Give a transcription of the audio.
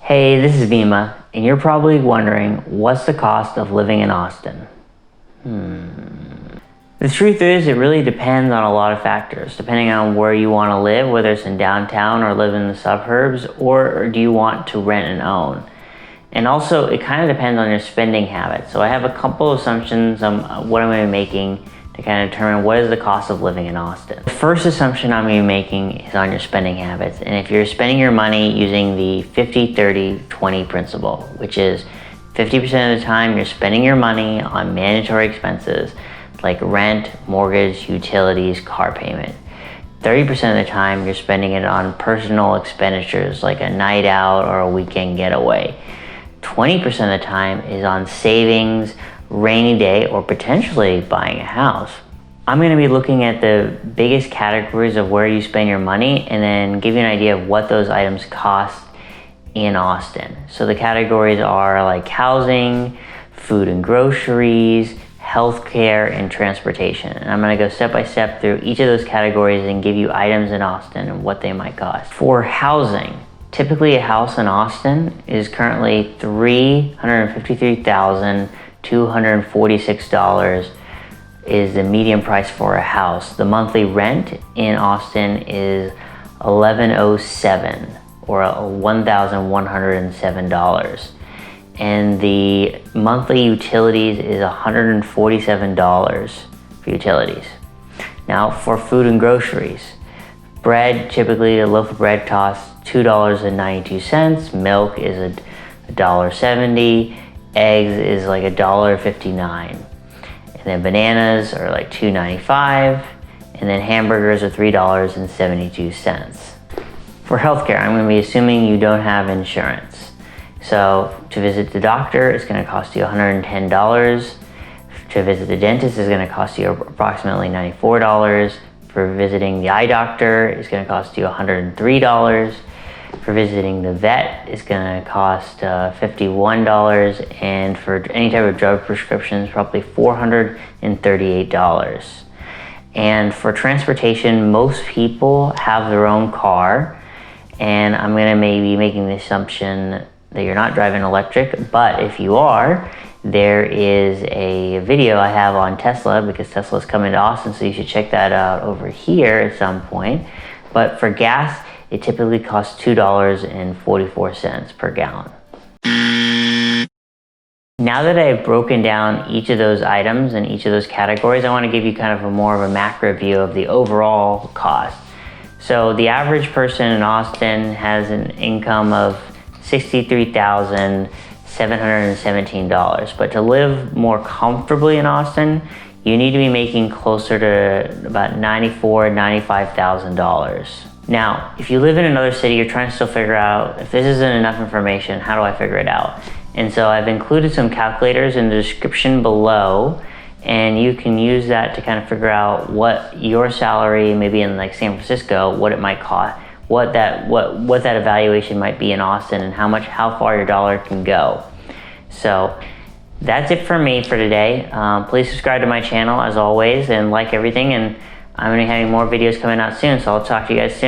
Hey, this is Vema, and you're probably wondering, what's the cost of living in Austin? The truth is, it really depends on a lot of factors, depending on where you want to live, whether it's in downtown or live in the suburbs, or do you want to rent and own. And also, it kind of depends on your spending habits. So I have a couple of assumptions on what I'm going to be making to kind of determine what is the cost of living in Austin. The first assumption I'm going to be making is on your spending habits. And if you're spending your money using the 50-30-20 principle, which is 50% of the time you're spending your money on mandatory expenses like rent, mortgage, utilities, car payment. 30% of the time you're spending it on personal expenditures like a night out or a weekend getaway. 20% of the time is on savings, rainy day, or potentially buying a house. I'm going to be looking at the biggest categories of where you spend your money and then give you an idea of what those items cost in Austin. So the categories are like housing, food and groceries, healthcare, and transportation. And I'm going to go step by step through each of those categories and give you items in Austin and what they might cost. For housing, typically a house in Austin is currently $353,246 is the median price for a house. The monthly rent in Austin is $1,107 or $1,107. And the monthly utilities is $147 for utilities. Now for food and groceries, bread, typically a loaf of bread costs $2.92, milk is $1.70, eggs is like $1.59, and then bananas are like $2.95, and then hamburgers are $3.72. For healthcare, I'm going to be assuming you don't have insurance. So to visit the doctor, it's going to cost you $110. To visit the dentist is going to cost you approximately $94. For visiting the eye doctor, it's going to cost you $103. For visiting the vet, it's going to cost $51. And for any type of drug prescriptions, probably $438. And for transportation, most people have their own car. And I'm going to maybe making the assumption that you're not driving electric, but if you are, there is a video I have on Tesla because Tesla's coming to Austin, so you should check that out over here at some point. But for gas, it typically costs $2.44 per gallon. Now that I've broken down each of those items and each of those categories, I want to give you kind of a more of a macro view of the overall cost. So the average person in Austin has an income of $63,717. But to live more comfortably in Austin, you need to be making closer to about $94,000, $95,000. Now, if you live in another city, you're trying to still figure out, if this isn't enough information, how do I figure it out? And so I've included some calculators in the description below, and you can use that to kind of figure out what your salary, maybe in like San Francisco, what it might cost, what that evaluation might be in Austin, and how far your dollar can go. So that's it for me for today. Please subscribe to my channel as always and like everything, and I'm going to be having more videos coming out soon, so I'll talk to you guys soon.